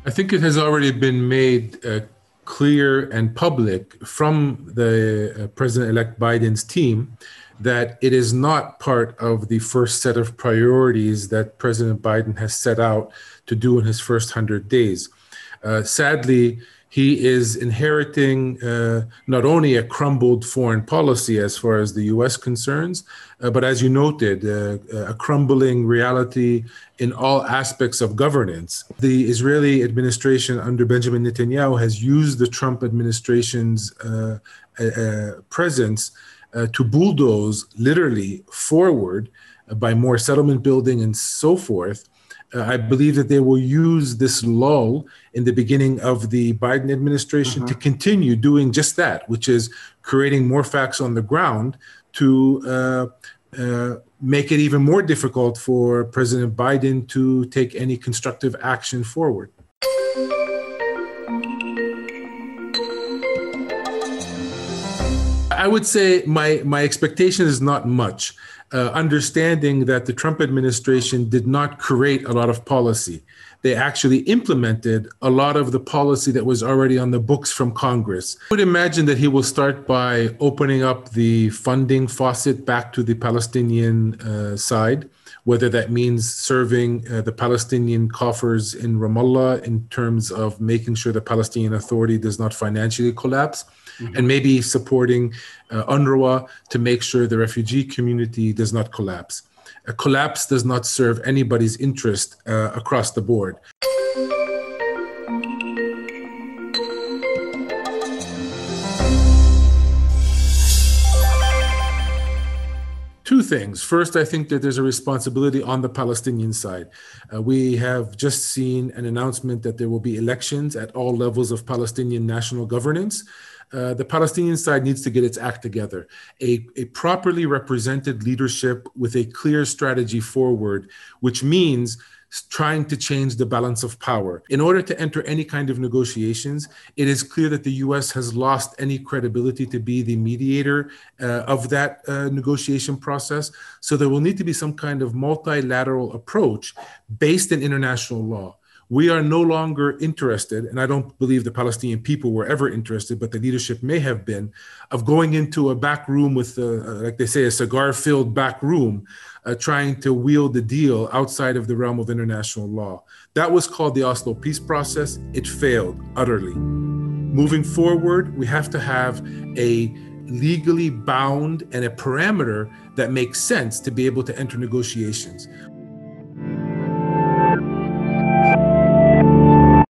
I think it has already been made clear and public from the President-elect Biden's team that it is not part of the first set of priorities that President Biden has set out to do in his first 100 days. Sadly, he is inheriting not only a crumbled foreign policy as far as the U.S. concerns, but as you noted, a crumbling reality in all aspects of governance. The Israeli administration under Benjamin Netanyahu has used the Trump administration's presence to bulldoze literally forward by more settlement building and so forth. I believe that they will use this lull in the beginning of the Biden administration to continue doing just that, which is creating more facts on the ground to make it even more difficult for President Biden to take any constructive action forward. I would say my expectation is not much. Understanding that the Trump administration did not create a lot of policy. They actually implemented a lot of the policy that was already on the books from Congress. I would imagine that he will start by opening up the funding faucet back to the Palestinian side, whether that means serving the Palestinian coffers in Ramallah in terms of making sure the Palestinian Authority does not financially collapse, and maybe supporting UNRWA to make sure the refugee community does not collapse. A collapse does not serve anybody's interest across the board. Two things. First, I think that there's a responsibility on the Palestinian side. We have just seen an announcement that there will be elections at all levels of Palestinian national governance. The Palestinian side needs to get its act together. A properly represented leadership with a clear strategy forward, which means trying to change the balance of power. In order to enter any kind of negotiations, it is clear that the U.S. has lost any credibility to be the mediator of that negotiation process. So there will need to be some kind of multilateral approach based in international law. We are no longer interested, and I don't believe the Palestinian people were ever interested, but the leadership may have been, of going into a back room with, like they say, a cigar-filled back room, trying to wield the deal outside of the realm of international law. That was called the Oslo peace process. It failed utterly. Moving forward, we have to have a legally bound and a parameter that makes sense to be able to enter negotiations.